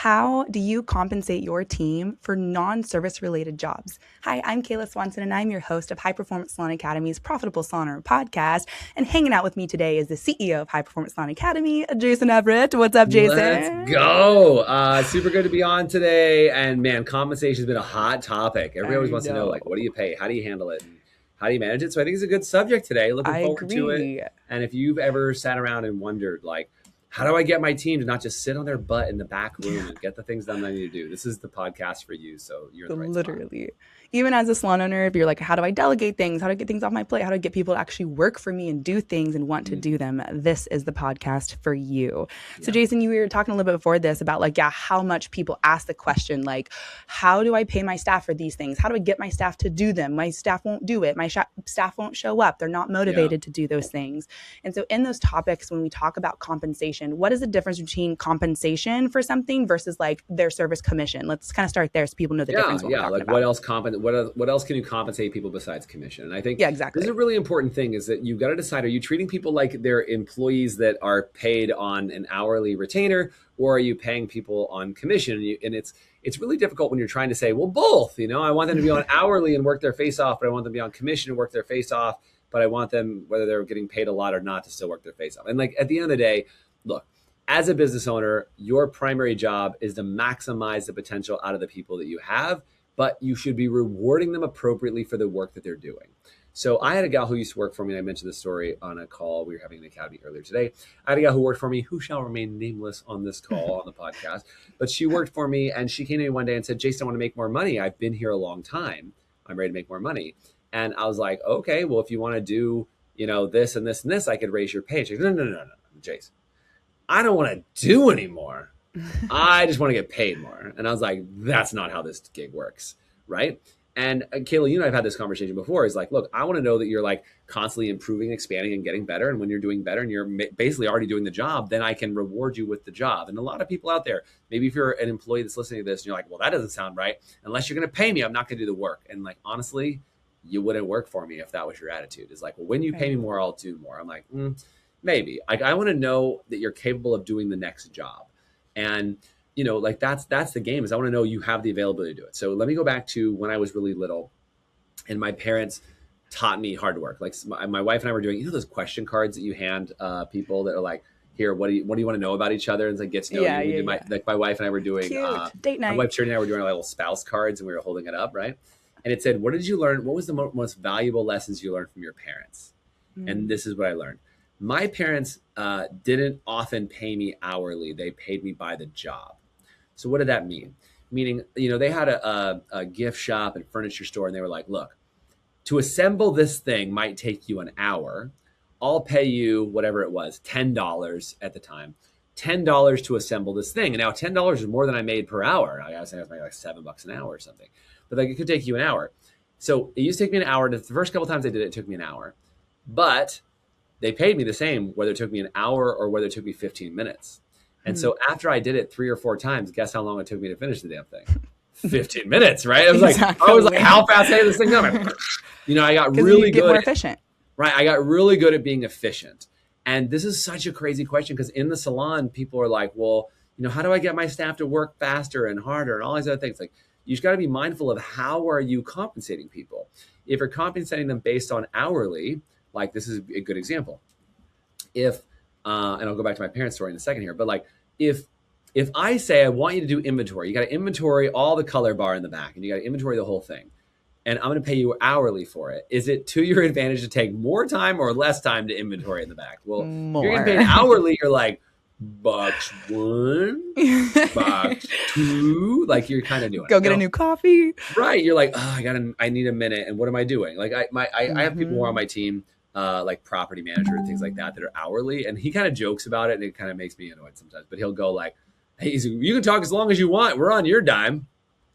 How do you compensate your team for non-service related jobs? Hi, I'm Kayla Swanson, and I'm your host of High Performance Salon Academy's Profitable Salon Owner podcast. And hanging out with me today is the CEO of High Performance Salon Academy, Jason Everett. What's up, Let's Jason? go. Super good to be on today. And man, compensation has been a hot topic. Everybody always wants to know, like, what do you pay? How do you handle it? And how do you manage it? So I think it's a good subject today. Looking forward to it. And if you've ever sat around and wondered, like, how do I get my team to not just sit on their butt in the back room and get the things done I need to do? This is the podcast for you. So you're in the right Literally. spot. Even as a salon owner, if you're like, how do I delegate things? How do I get things off my plate? How do I get people to actually work for me and do things and want to do them? This is the podcast for you. So Jason, you were talking a little bit before this about like, how much people ask the question, like, how do I pay my staff for these things? How do I get my staff to do them? My staff won't do it. My staff won't show up. They're not motivated to do those things. And so in those topics, when we talk about compensation, what is the difference between compensation for something versus like their service commission? Let's kind of start there so people know the difference. What else can you compensate people besides commission? And I think exactly. This is a really important thing, is that you've got to decide, are you treating people like they're employees that are paid on an hourly retainer, or are you paying people on commission? And it's really difficult when you're trying to say, well, both. I want them to be on hourly and work their face off, but I want them to be on commission and work their face off, but I want them, whether they're getting paid a lot or not, to still work their face off. And like at the end of the day, look, as a business owner, your primary job is to maximize the potential out of the people that you have, but you should be rewarding them appropriately for the work that they're doing. So I had a gal who used to work for me, and I mentioned this story on a call we were having in the academy earlier today. I had a gal who worked for me, who shall remain nameless on this call on the podcast, but she worked for me, and she came to me one day and said, Jason, I want to make more money. I've been here a long time. I'm ready to make more money. And I was like, okay, well, if you want to do, this and this and this, I could raise your pay. She's like, no, Jason, I don't want to do anymore. I just want to get paid more. And I was like, that's not how this gig works, right? And Kayla, you and I have had this conversation before. Is like, look, I want to know that you're like constantly improving, expanding, and getting better. And when you're doing better and you're basically already doing the job, then I can reward you with the job. And a lot of people out there, maybe if you're an employee that's listening to this and you're like, well, that doesn't sound right. Unless you're going to pay me, I'm not going to do the work. And like, honestly, you wouldn't work for me if that was your attitude. It's like, well, when you pay me more, I'll do more. I'm like, maybe. Like, I want to know that you're capable of doing the next job. And, like that's the game, is I want to know you have the availability to do it. So let me go back to when I was really little and my parents taught me hard work. Like my wife and I were doing, those question cards that you hand people that are like, here, what do you want to know about each other? And it's like, get to know you. My wife and I were doing, date night. My wife Trinity and I were doing little spouse cards, and we were holding it up, right? And it said, what did you learn? What was the most valuable lessons you learned from your parents? And this is what I learned. My parents didn't often pay me hourly. They paid me by the job. So what did that mean? Meaning, they had a gift shop and furniture store, and they were like, look, to assemble this thing might take you an hour. I'll pay you whatever it was, $10 at the time, $10 to assemble this thing. And now $10 is more than I made per hour. I was making like $7 an hour or something, but like it could take you an hour. So it used to take me an hour. The first couple of times I did it, it took me an hour, but they paid me the same, whether it took me an hour or whether it took me 15 minutes. And so after I did it 3 or 4 times, guess how long it took me to finish the damn thing? 15 minutes, right? I was like, how fast can I get this thing done? I got really good. More efficient. Right. I got really good at being efficient. And this is such a crazy question, because in the salon, people are like, well, how do I get my staff to work faster and harder and all these other things? Like, you just got to be mindful of how are you compensating people. If you're compensating them based on hourly, like this is a good example. If, and I'll go back to my parents' story in a second here, but like if I say, I want you to do inventory, you got to inventory all the color bar in the back, and you got to inventory the whole thing, and I'm going to pay you hourly for it. Is it to your advantage to take more time or less time to inventory in the back? Well, more. You're getting paid hourly. You're like, $1, $2, like you're kind of doing Go get a new coffee. Right. You're like, I need a minute. And what am I doing? Like I have people more on my team, like property manager and things like that are hourly. And he kind of jokes about it, and it kind of makes me annoyed sometimes, but he'll go like, hey, you can talk as long as you want. We're on your dime.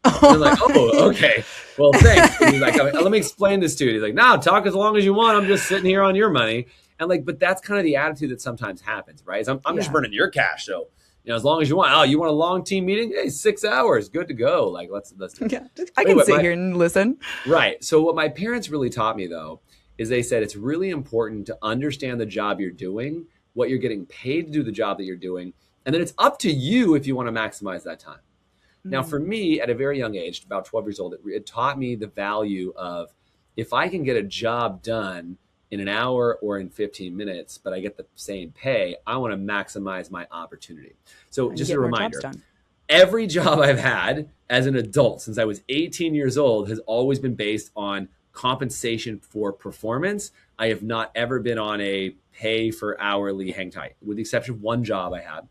And like, oh, okay. Well, thanks. And he's like, let me explain this to you. He's like, no, talk as long as you want. I'm just sitting here on your money. And like, but that's kind of the attitude that sometimes happens, right? I'm just burning your cash. So, as long as you want. Oh, you want a long team meeting? Hey, 6 hours. Good to go. Like, let's do it. Yeah, I can sit here and listen. Right. So what my parents really taught me, though, is they said it's really important to understand the job you're doing, what you're getting paid to do the job that you're doing, And then it's up to you if you want to maximize that time. Now, for Mm. me, at a very young age, about 12 years old, it taught me the value of if I can get a job done in an hour or in 15 minutes, but I get the same pay, I want to maximize my opportunity. So And just a get more jobs reminder, done. every job I've had as an adult since I was 18 years old has always been based on compensation for performance. I have not ever been on a pay for hourly hang tight, with the exception of one job I had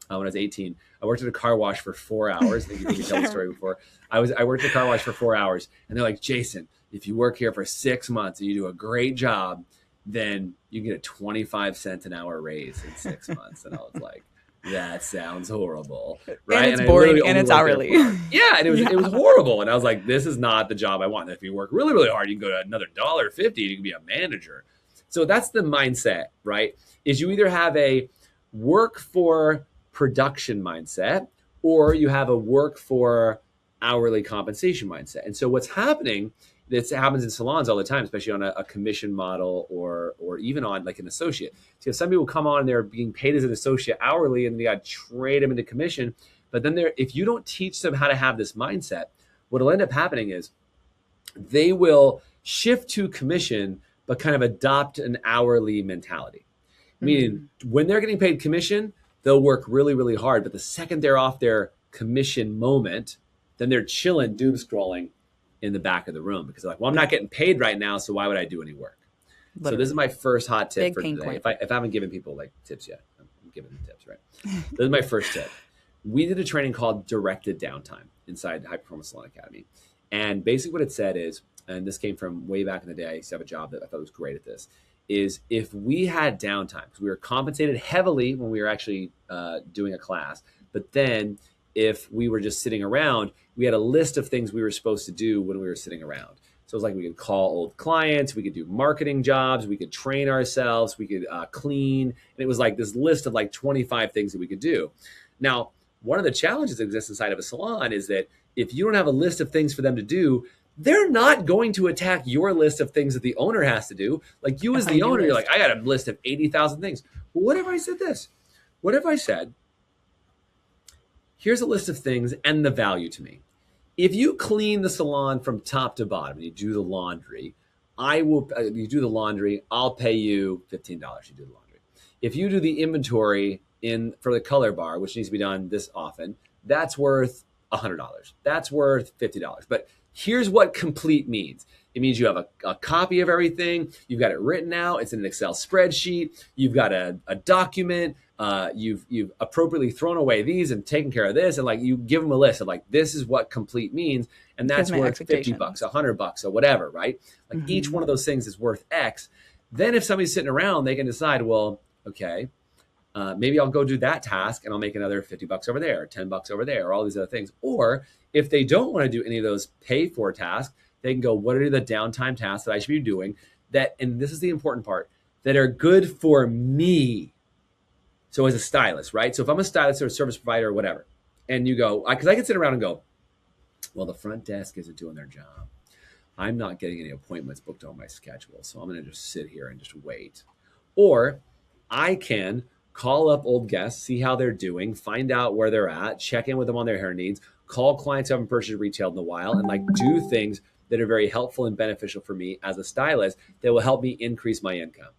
when I was 18. I worked at a car wash for 4 hours. I think you can tell the story before. I worked at a car wash for 4 hours, and they're like, Jason, if you work here for 6 months and you do a great job, then you get a 25 cent an hour raise in 6 months. And I was like, that sounds horrible, right? And it's boring, and only it's worked there hourly. yeah, and it was horrible. And I was like, this is not the job I want. And if you work really, really hard, you can go to another $1.50 and you can be a manager. So that's the mindset, right? Is you either have a work for production mindset or you have a work for hourly compensation mindset. And so what's happening, this happens in salons all the time, especially on a commission model or even on like an associate. So if some people come on and they're being paid as an associate hourly and you got to trade them into commission, but then if you don't teach them how to have this mindset, what'll end up happening is they will shift to commission, but kind of adopt an hourly mentality. Meaning when they're getting paid commission, they'll work really, really hard. But the second they're off their commission moment, then they're chilling, doom scrolling in the back of the room because they're like, well, I'm not getting paid right now, so why would I do any work? Literally. So this is my first hot tip for today. If I haven't given people like tips yet, I'm giving them tips, right? This is my first tip. We did a training called Directed Downtime inside the High Performance Salon Academy. And basically what it said is, and this came from way back in the day, I used to have a job that I thought was great at this, is if we had downtime, because we were compensated heavily when we were actually doing a class, but then if we were just sitting around, we had a list of things we were supposed to do when we were sitting around. So it was like we could call old clients, we could do marketing jobs, we could train ourselves, we could clean. And it was like this list of like 25 things that we could do. Now, one of the challenges that exists inside of a salon is that if you don't have a list of things for them to do, they're not going to attack your list of things that the owner has to do. Like you as the owner, you're like, I got a list of 80,000 things. Well, what if I said this? What if I said, here's a list of things and the value to me. If you clean the salon from top to bottom and you do the laundry, you do the laundry, I'll pay you $15 to do the laundry. If you do the inventory for the color bar, which needs to be done this often, that's worth $100. That's worth $50. But here's what complete means. It means you have a copy of everything. You've got it written out. It's in an Excel spreadsheet. You've got a document. You've appropriately thrown away these and taken care of this. And like you give them a list of like, this is what complete means. And that's worth $50, $100 or whatever, right? Like each one of those things is worth X. Then if somebody's sitting around, they can decide, well, okay, maybe I'll go do that task and I'll make another $50 over there, or $10 over there, or all these other things. Or if they don't want to do any of those pay for tasks, they can go, what are the downtime tasks that I should be doing that, and this is the important part, that are good for me. So as a stylist, right? So if I'm a stylist or a service provider or whatever, and you go, because I can sit around and go, well, the front desk isn't doing their job. I'm not getting any appointments booked on my schedule. So I'm going to just sit here and just wait. Or I can call up old guests, see how they're doing, find out where they're at, check in with them on their hair needs, call clients who haven't purchased retail in a while, and like do things that are very helpful and beneficial for me as a stylist that will help me increase my income.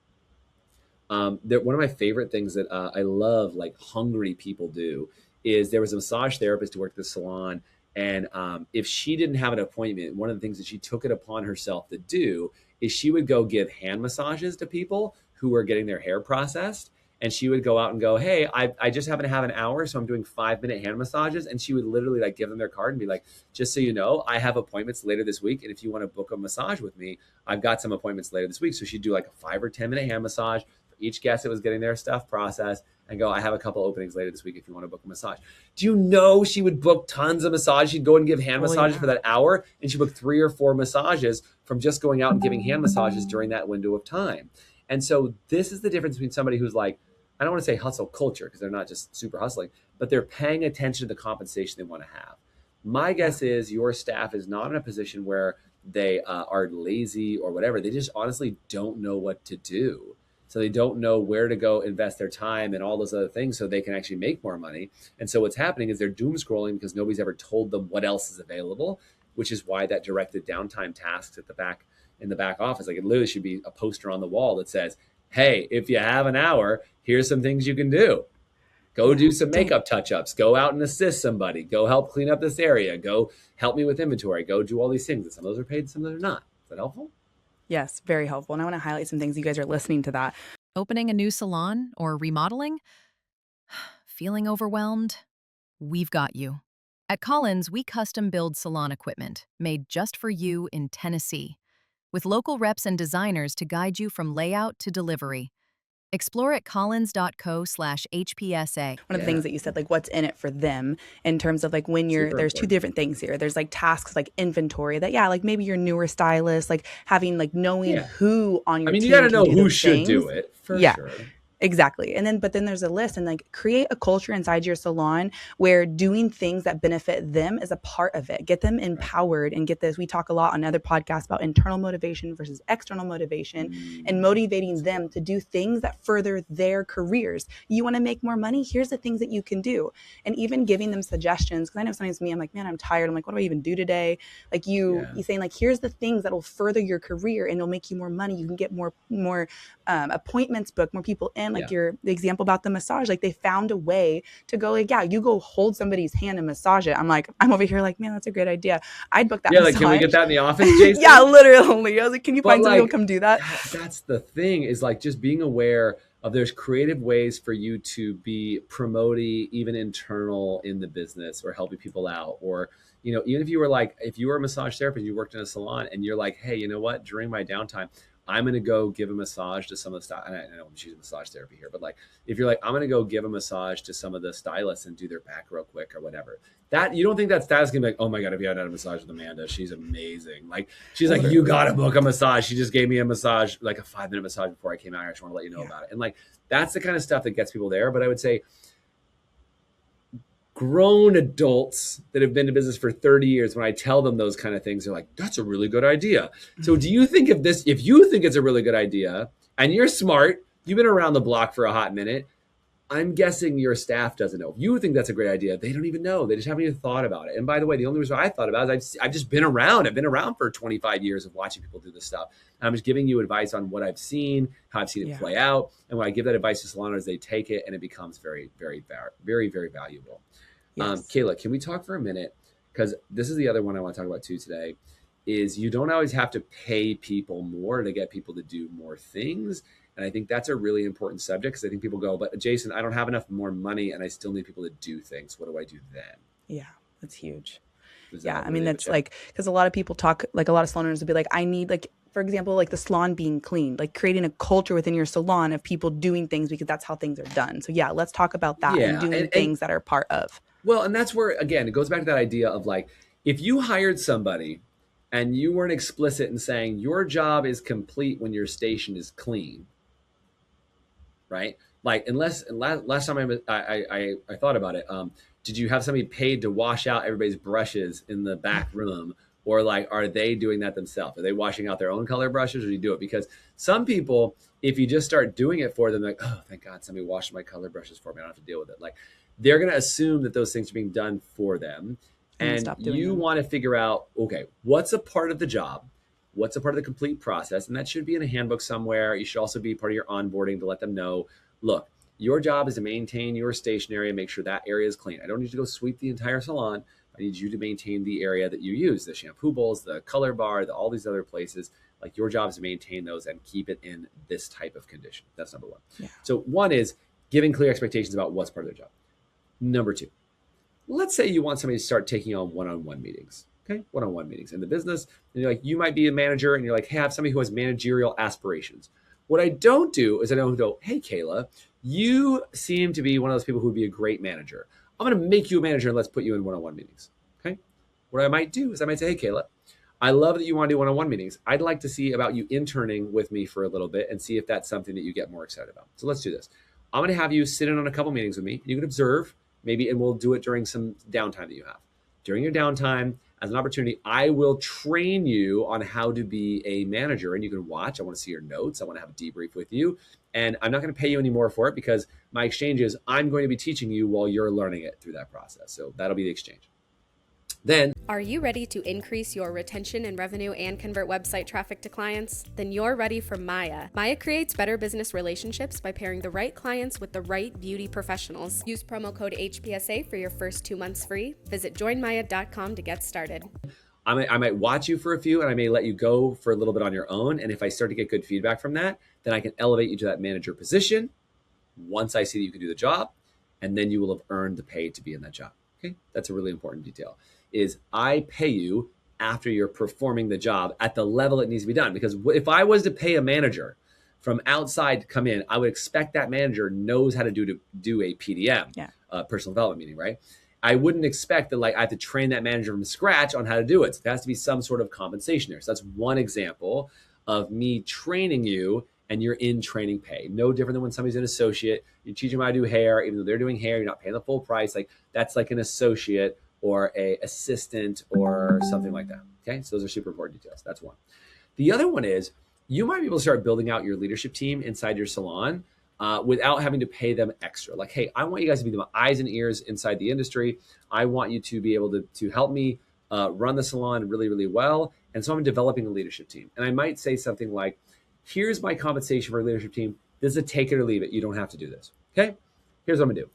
One of my favorite things that I love, like hungry people do, is there was a massage therapist who worked at the salon. And if she didn't have an appointment, one of the things that she took it upon herself to do is she would go give hand massages to people who were getting their hair processed. And she would go out and go, hey, I just happen to have an hour, so I'm doing 5-minute hand massages. And she would literally like give them their card and be like, just so you know, I have appointments later this week. And if you want to book a massage with me, I've got some appointments later this week. So she'd do like a 5 or 10-minute hand massage for each guest that was getting their stuff processed and go, I have a couple openings later this week if you want to book a massage. Do you know she would book tons of massages? She'd go and give hand massages for that hour. And she booked 3 or 4 massages from just going out and giving hand massages during that window of time. And so this is the difference between somebody who's like, I don't want to say hustle culture because they're not just super hustling, but they're paying attention to the compensation they want to have. My guess is your staff is not in a position where they are lazy or whatever. They just honestly don't know what to do. So they don't know where to go invest their time and all those other things so they can actually make more money. And so what's happening is they're doom scrolling because nobody's ever told them what else is available, which is why that directed downtime tasks at the back in the back office, like it literally should be a poster on the wall that says, hey, if you have an hour, here's some things you can do. Go do some makeup touch-ups. Go out and assist somebody. Go help clean up this area. Go help me with inventory. Go do all these things. And some of those are paid, some of those are not. Is that helpful? Yes, very helpful. And I want to highlight some things you guys are listening to that. Opening a new salon or remodeling? Feeling overwhelmed? We've got you. At Collins, we custom build salon equipment made just for you in Tennessee, with local reps and designers to guide you from layout to delivery. Explore at collins.co/HPSA. One of the things that you said, like what's in it for them in terms of like when you're, there's two different things here. There's like tasks like inventory that, like maybe you're newer stylist, like having like knowing who on your team. You got to know who should do it for sure. Exactly. And then, but then there's a list and like create a culture inside your salon where doing things that benefit them is a part of it. Get them empowered and get this. We talk a lot on other podcasts about internal motivation versus external motivation and motivating them to do things that further their careers. You want to make more money? Here's the things that you can do. And even giving them suggestions. Cause I know sometimes me, I'm like, man, I'm tired. I'm like, what do I even do today? Like you saying like, here's the things that will further your career and it'll make you more money. You can get more appointments booked, more people in. Like the example about the massage, like they found a way to go like, you go hold somebody's hand and massage it. I'm like, I'm over here like, man, that's a great idea. I'd book that massage. Like, can we get that in the office, Jason? Literally. I was like, can you find somebody who'll come do that? That's the thing is like just being aware of there's creative ways for you to be promoting even internal in the business or helping people out. Or, even if you were a massage therapist, you worked in a salon and you're like, hey, you know what, during my downtime, I'm going to go give a massage to some of the stylists. I know I'm choosing massage therapy here, but like, if you're like, I'm going to go give a massage to some of the stylists and do their back real quick or whatever, that you don't think that stylist can be like, oh my God, if you hadn't had a massage with Amanda, she's amazing. Like, she's like, you got to book a massage. She just gave me a massage, like a 5-minute massage before I came out here. I just want to let you know about it. And like, that's the kind of stuff that gets people there. But I would say grown adults that have been in business for 30 years, when I tell them those kind of things, they're like, that's a really good idea. So do you think if you think it's a really good idea and you're smart, you've been around the block for a hot minute, I'm guessing your staff doesn't know. If you think that's a great idea, they don't even know. They just haven't even thought about it. And by the way, the only reason I thought about it is I've just been around. I've been around for 25 years of watching people do this stuff. And I'm just giving you advice on what I've seen, how I've seen it play out. And when I give that advice to salon owners, they take it and it becomes very, very, very, very valuable. Yes. Kayla, can we talk for a minute? Because this is the other one I want to talk about too today, is you don't always have to pay people more to get people to do more things. And I think that's a really important subject because I think people go, but Jason, I don't have enough more money and I still need people to do things. What do I do then? Yeah, that's huge. I mean, that's like, because a lot of people talk, like a lot of salon owners will be like, I need like, for example, like the salon being clean, like creating a culture within your salon of people doing things because that's how things are done. So let's talk about that and doing things that are part of. Well, and that's where, again, it goes back to that idea of like, if you hired somebody and you weren't explicit in saying your job is complete when your station is clean, right? Like, last time I thought about it, did you have somebody paid to wash out everybody's brushes in the back room? Or like, are they doing that themselves? Are they washing out their own color brushes or do you do it? Because some people, if you just start doing it for them, like, oh, thank God somebody washed my color brushes for me. I don't have to deal with it. Like, they're going to assume that those things are being done for them. And you want to figure out, okay, what's a part of the job? What's a part of the complete process? And that should be in a handbook somewhere. You should also be part of your onboarding to let them know, look, your job is to maintain your station area, make sure that area is clean. I don't need to go sweep the entire salon. I need you to maintain the area that you use, the shampoo bowls, the color bar, all these other places. Like, your job is to maintain those and keep it in this type of condition. That's number one. Yeah. So one is giving clear expectations about what's part of their job. Number two, let's say you want somebody to start taking on one-on-one meetings. Okay, one-on-one meetings in the business. And you're like, you might be a manager and you're like, hey, I have somebody who has managerial aspirations. What I don't do is I don't go, hey, Kayla, you seem to be one of those people who would be a great manager. I'm going to make you a manager and let's put you in one-on-one meetings. Okay. What I might do is I might say, hey, Kayla, I love that you want to do one-on-one meetings. I'd like to see about you interning with me for a little bit and see if that's something that you get more excited about. So let's do this. I'm going to have you sit in on a couple meetings with me. You can observe maybe, and we'll do it during some downtime that you have. during your downtime, as an opportunity, I will train you on how to be a manager, and you can watch. I want to see your notes. I want to have a debrief with you, and I'm not going to pay you any more for it because my exchange is I'm going to be teaching you while you're learning it through that process. So that'll be the exchange. Then, are you ready to increase your retention and revenue and convert website traffic to clients? Then you're ready for Maya. Maya creates better business relationships by pairing the right clients with the right beauty professionals. Use promo code HPSA for your first 2 months free. Visit joinmaya.com to get started. I might watch you for a few, and I may let you go for a little bit on your own. And if I start to get good feedback from that, then I can elevate you to that manager position once I see that you can do the job, and then you will have earned the pay to be in that job. Okay, that's a really important detail. Is I pay you after you're performing the job at the level it needs to be done. Because if I was to pay a manager from outside to come in, I would expect that manager knows how to do a PDM, personal development meeting, right? I wouldn't expect that I have to train that manager from scratch on how to do it. So there has to be some sort of compensation there. So that's one example of me training you, and you're in training pay. No different than when somebody's an associate. You teach them how to do hair, even though they're doing hair, you're not paying the full price. That's like an associate or a assistant or something like that. Okay, so those are super important details. That's one. The other one is you might be able to start building out your leadership team inside your salon without having to pay them extra. Like, hey, I want you guys to be the eyes and ears inside the industry. I want you to be able to help me run the salon really, really well. And so I'm developing a leadership team. And I might say something like, here's my compensation for a leadership team. This is a take it or leave it. You don't have to do this. Okay, here's what I'm gonna do.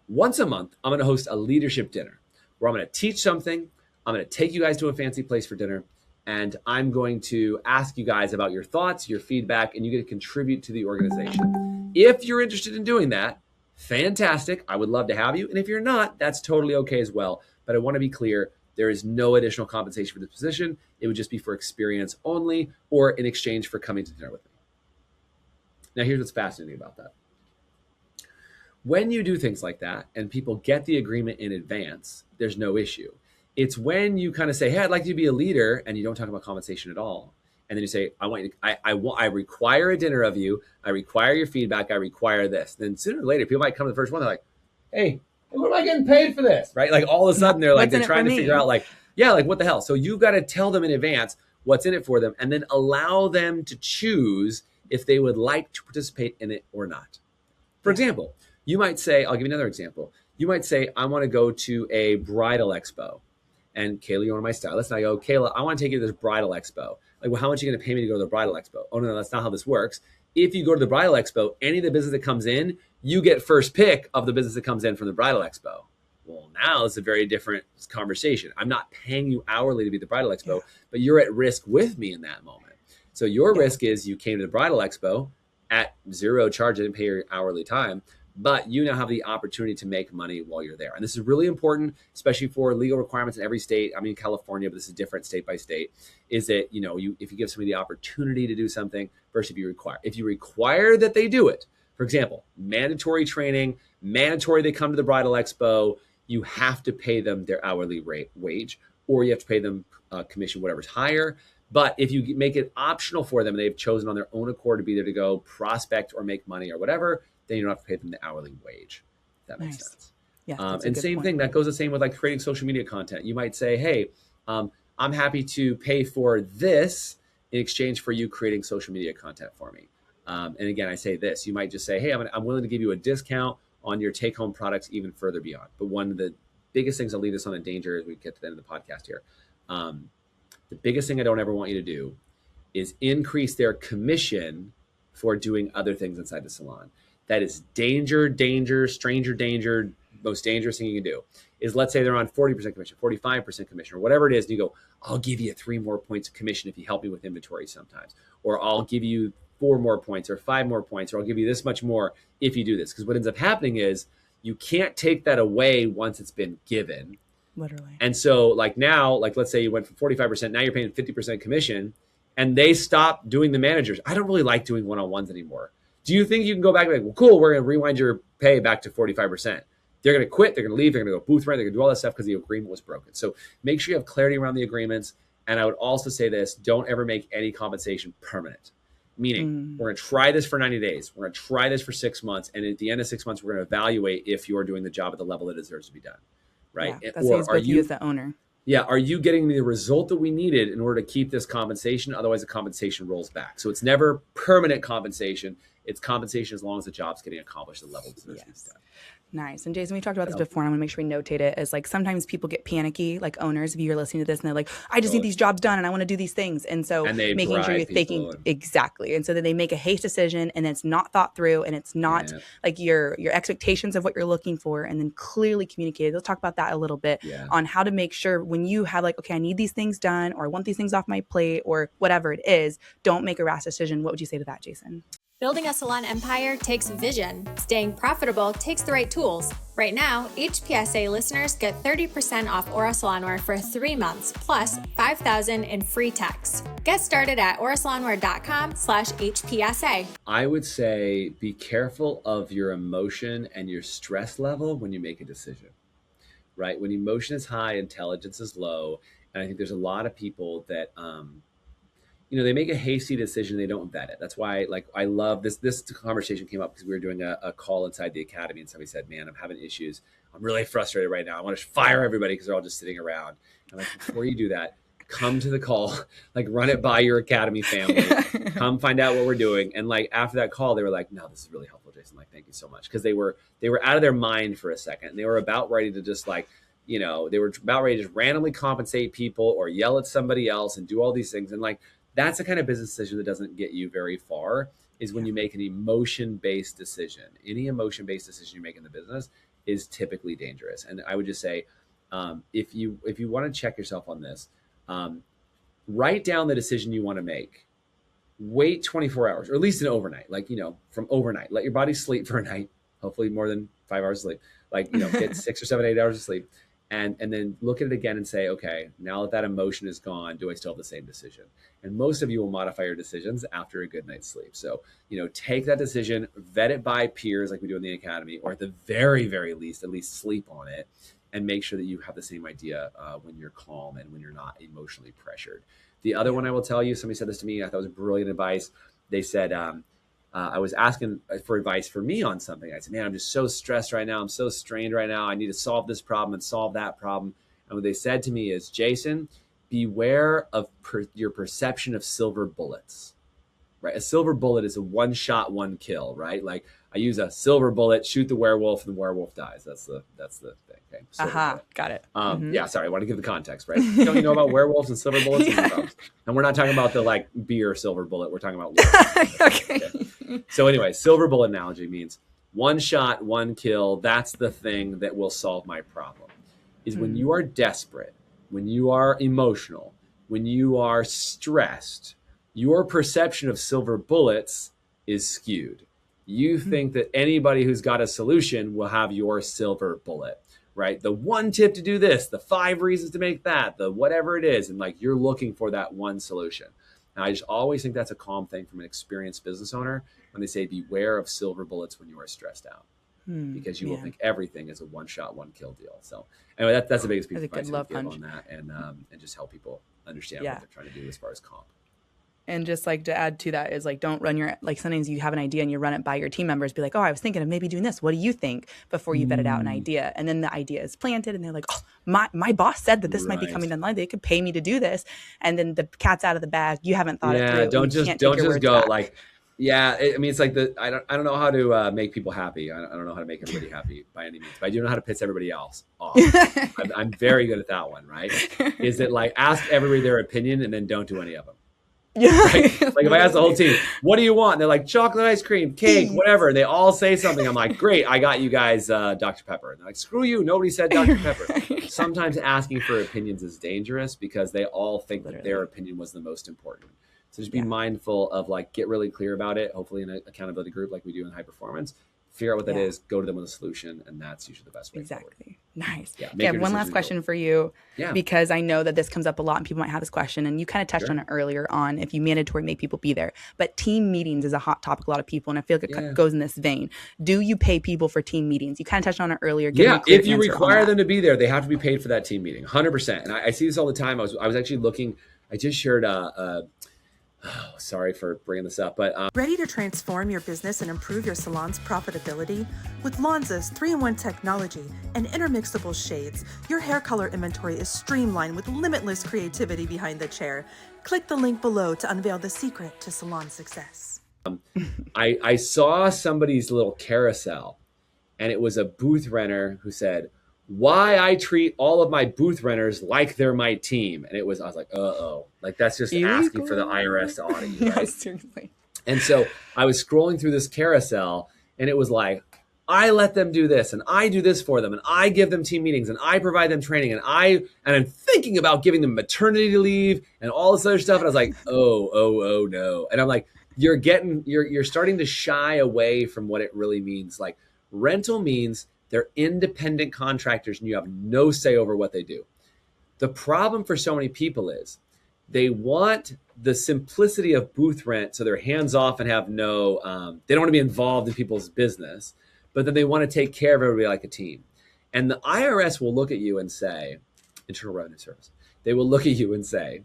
Once a month, I'm going to host a leadership dinner where I'm going to teach something. I'm going to take you guys to a fancy place for dinner, and I'm going to ask you guys about your thoughts, your feedback, and you get to contribute to the organization. If you're interested in doing that, fantastic. I would love to have you. And if you're not, that's totally okay as well. But I want to be clear, there is no additional compensation for this position. It would just be for experience only or in exchange for coming to dinner with me. Now, here's what's fascinating about that. When you do things like that and people get the agreement in advance, there's no issue. It's when you kind of say, hey, I'd like you to be a leader, and you don't talk about compensation at all. And then you say, I require a dinner of you. I require your feedback. I require this. Then sooner or later, people might come to the first one. They're like, hey, what am I getting paid for this? Right? Like all of a sudden they're trying to figure out what the hell? So you've got to tell them in advance what's in it for them, and then allow them to choose if they would like to participate in it or not. For example, you might say, I'll give you another example. You might say, I want to go to a bridal expo. And Kayla, you're one of my stylists. And I go, Kayla, I want to take you to this bridal expo. Like, well, how much are you going to pay me to go to the bridal expo? Oh, no, that's not how this works. If you go to the bridal expo, any of the business that comes in, you get first pick of the business that comes in from the bridal expo. Well, now it's a very different conversation. I'm not paying you hourly to be at the bridal expo, but you're at risk with me in that moment. So your risk is you came to the bridal expo at zero charge, didn't pay your hourly time, but you now have the opportunity to make money while you're there. And this is really important, especially for legal requirements in every state. I mean, California, but this is different state by state, is that, if you give somebody the opportunity to do something versus if you require that they do it. For example, mandatory training, mandatory they come to the bridal expo, you have to pay them their hourly wage, or you have to pay them commission, whatever's higher. But if you make it optional for them and they've chosen on their own accord to be there to go prospect or make money or whatever, then you don't have to pay them the hourly wage. If that makes sense. Yeah. And same thing, that goes the same with like creating social media content. You might say, hey, I'm happy to pay for this in exchange for you creating social media content for me. And again, I say this, you might just say, hey, I'm willing to give you a discount on your take home products even further beyond. But one of the biggest things, I'll leave this on a danger as we get to the end of the podcast here. The biggest thing I don't ever want you to do is increase their commission for doing other things inside the salon. That is danger, stranger danger, most dangerous thing you can do is, let's say they're on 40% commission, 45% commission, or whatever it is. And you go, I'll give you 3 more points of commission if you help me with inventory sometimes, or I'll give you 4 more points or 5 more points, or I'll give you this much more if you do this. Because what ends up happening is you can't take that away once it's been given. Literally. And so now, let's say you went from 45%, now you're paying 50% commission, and they stop doing the managers. I don't really like doing one-on-ones anymore. Do you think you can go back and be like, well, cool, we're going to rewind your pay back to 45%. They're going to quit. They're going to leave. They're going to go booth rent. They're going to do all that stuff because the agreement was broken. So make sure you have clarity around the agreements. And I would also say this, don't ever make any compensation permanent. Meaning, we're going to try this for 90 days. We're going to try this for 6 months. And at the end of 6 months, we're going to evaluate if you're doing the job at the level it deserves to be done. right? Yeah, that saves both you as the owner. Yeah, are you getting the result that we needed in order to keep this compensation? Otherwise, the compensation rolls back. So it's never permanent compensation. It's compensation as long as the job's getting accomplished at the level that needs done. Nice. And Jason, we talked about this before, and I want to make sure we notate it, as like sometimes people get panicky, like owners, if you're listening to this and they're like, I just need these jobs done and I want to do these things. And so making sure you're thinking exactly. And so then they make a haste decision and it's not thought through and it's not like your expectations of what you're looking for and then clearly communicated. Let's talk about that a little bit on how to make sure when you have like, okay, I need these things done or I want these things off my plate or whatever it is, don't make a rash decision. What would you say to that, Jason? Building a salon empire takes vision. Staying profitable takes the right tools. Right now, HPSA listeners get 30% off Aura Salonwear for 3 months, plus $5,000 in free text. Get started at aurasalonwear.com/HPSA. I would say be careful of your emotion and your stress level when you make a decision, right? When emotion is high, intelligence is low. And I think there's a lot of people that, they make a hasty decision. They don't vet it. That's why, like, I love this. This conversation came up because we were doing a call inside the academy, and somebody said, "Man, I'm having issues. I'm really frustrated right now. I want to fire everybody because they're all just sitting around." And like, before you do that, come to the call, like, run it by your academy family, come find out what we're doing. And like after that call, they were like, "No, this is really helpful, Jason. Like, thank you so much," because they were out of their mind for a second, and they were about ready to just like. They were about ready to just randomly compensate people or yell at somebody else and do all these things. And like, that's the kind of business decision that doesn't get you very far is when you make an emotion-based decision. Any emotion-based decision you make in the business is typically dangerous. And I would just say, if you want to check yourself on this, write down the decision you want to make. Wait 24 hours, or at least an overnight, like, from overnight. Let your body sleep for a night, hopefully more than 5 hours of sleep. Like, get 6 or 7, 8 hours of sleep. And then look at it again and say, okay, now that emotion is gone, do I still have the same decision? And most of you will modify your decisions after a good night's sleep. So, take that decision, vet it by peers like we do in the academy, or at the very, very least, at least sleep on it and make sure that you have the same idea when you're calm and when you're not emotionally pressured. The other one I will tell you, somebody said this to me, I thought was brilliant advice. They said, I was asking for advice for me on something. I said, man, I'm just so stressed right now. I'm so strained right now. I need to solve this problem and solve that problem. And what they said to me is, Jason, beware of your perception of silver bullets, right? A silver bullet is a one shot, one kill, right? Like, I use a silver bullet, shoot the werewolf, and the werewolf dies. That's the thing. Okay. Got it. Yeah, sorry. I want to give the context, right? Don't you know about werewolves and silver bullets? And we're not talking about the like beer silver bullet. We're talking about werewolves. Okay. So anyway, silver bullet analogy means one shot, one kill. That's the thing that will solve my problem. Is when you are desperate, when you are emotional, when you are stressed, your perception of silver bullets is skewed. You think that anybody who's got a solution will have your silver bullet, right? The one tip to do this, the 5 reasons to make that, the whatever it is. And like, you're looking for that one solution. And I just always think that's a calm thing from an experienced business owner when they say, beware of silver bullets when you are stressed out. Because you will think everything is a one shot, one kill deal. So anyway, that's the biggest piece of advice I give on that, and just help people understand what they're trying to do as far as comp. And just like to add to that is like, don't run your, like sometimes you have an idea and you run it by your team members, be like, oh, I was thinking of maybe doing this. What do you think? Before you vet it out an idea. And then the idea is planted and they're like, oh, my boss said that this might be coming down the line. They could pay me to do this. And then the cat's out of the bag. You haven't thought it through. Don't just go like, it's like I don't know how to make people happy. I don't know how to make everybody happy by any means, but I do know how to piss everybody else off. I'm very good at that one, right? Is it like ask everybody their opinion and then don't do any of them. Right? Like if I ask the whole team, what do you want? And they're like chocolate ice cream, cake, whatever. And they all say something. I'm like, great, I got you guys Dr. Pepper. And they're like, screw you, nobody said Dr. Pepper. Sometimes asking for opinions is dangerous because they all think that their opinion was the most important. So just be mindful of like, get really clear about it. Hopefully in an accountability group like we do in High Performance, figure out what that is, go to them with a solution. And that's usually the best way forward. Nice. Yeah, one last question for you, because I know that this comes up a lot and people might have this question, and you kind of touched on it earlier on if you mandatory make people be there. But team meetings is a hot topic, a lot of people, and I feel like it goes in this vein. Do you pay people for team meetings? You kind of touched on it earlier. If you require them to be there, they have to be paid for that team meeting, 100%. And I see this all the time. I was actually looking, I just shared Oh, sorry for bringing this up, but Ready to transform your business and improve your salon's profitability? With Lonza's 3-in-1 technology and intermixable shades, your hair color inventory is streamlined with limitless creativity behind the chair. Click the link below to unveil the secret to salon success. I saw somebody's little carousel, and it was a booth renter who said, why I treat all of my booth renters like they're my team. And I was like, like that's just asking for the IRS to audit you, right? Yes, seriously. And so I was scrolling through this carousel, and it was like, I let them do this, and I do this for them, and I give them team meetings, and I provide them training, and I'm thinking about giving them maternity leave and all this other stuff. And I was like, oh no. And I'm like, you're starting to shy away from what it really means. Like, rental means they're independent contractors and you have no say over what they do. The problem for so many people is they want the simplicity of booth rent, so they're hands off and have no, they don't want to be involved in people's business, but then they want to take care of everybody like a team. And the IRS will look at you and say, Internal Revenue Service, they will look at you and say,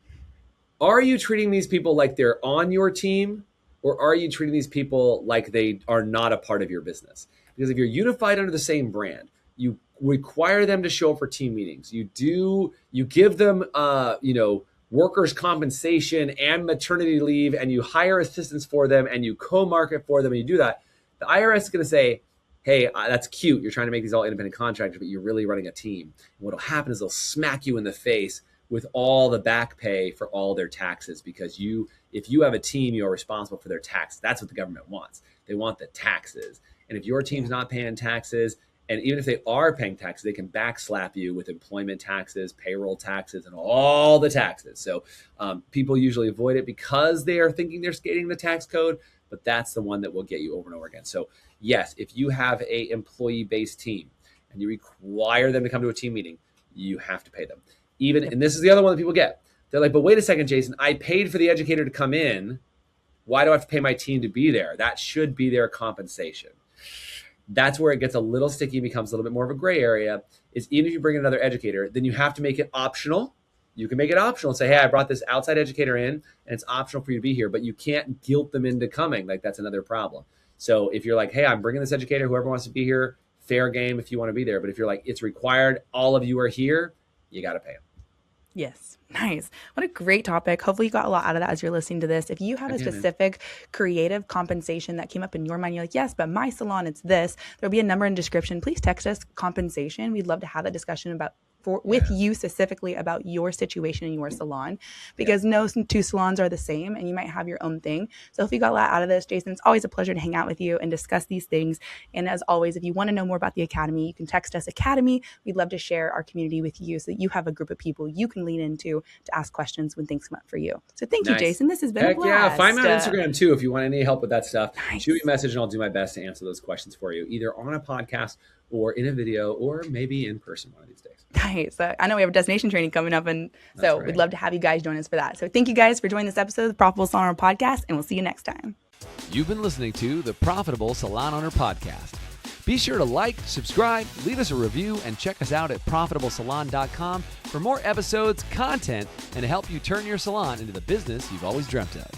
are you treating these people like they're on your team, or are you treating these people like they are not a part of your business? Because if you're unified under the same brand, you require them to show up for team meetings. You give them, workers' compensation and maternity leave, and you hire assistants for them, and you co-market for them, and you do that. The IRS is going to say, hey, that's cute. You're trying to make these all independent contractors, but you're really running a team. And what'll happen is they'll smack you in the face with all the back pay for all their taxes, because if you have a team, you are responsible for their taxes. That's what the government wants. They want the taxes. And if your team's not paying taxes, and even if they are paying taxes, they can backslap you with employment taxes, payroll taxes, and all the taxes. So people usually avoid it because they are thinking they're skating the tax code, but that's the one that will get you over and over again. So yes, if you have a employee-based team and you require them to come to a team meeting, you have to pay them. And this is the other one that people get. They're like, but wait a second, Jason, I paid for the educator to come in. Why do I have to pay my team to be there? That should be their compensation. That's where it gets a little sticky and becomes a little bit more of a gray area, is even if you bring in another educator, then you have to make it optional. You can make it optional and say, hey, I brought this outside educator in and it's optional for you to be here, but you can't guilt them into coming. Like, that's another problem. So if you're like, hey, I'm bringing this educator, whoever wants to be here, fair game if you want to be there. But if you're like, it's required, all of you are here, you got to pay them. Yes. Nice. What a great topic. Hopefully you got a lot out of that as you're listening to this. If you have a specific creative compensation that came up in your mind, you're like, yes, but my salon, it's this. There'll be a number in description. Please text us compensation. We'd love to have that discussion with you specifically about your situation in your salon, because no two salons are the same and you might have your own thing. So if you got a lot out of this, Jason, it's always a pleasure to hang out with you and discuss these things. And as always, if you want to know more about the Academy, you can text us Academy. We'd love to share our community with you so that you have a group of people you can lean into to ask questions when things come up for you. So thank you, Jason. This has been a blast. Yeah, find me on Instagram too if you want any help with that stuff. Nice. Shoot me a message and I'll do my best to answer those questions for you, either on a podcast or in a video or maybe in person one of these days. Nice. I know we have a destination training coming up, and so we'd love to have you guys join us for that. So thank you guys for joining this episode of the Profitable Salon Owner Podcast, and we'll see you next time. You've been listening to the Profitable Salon Owner Podcast. Be sure to like, subscribe, leave us a review, and check us out at profitablesalon.com for more episodes, content, and to help you turn your salon into the business you've always dreamt of.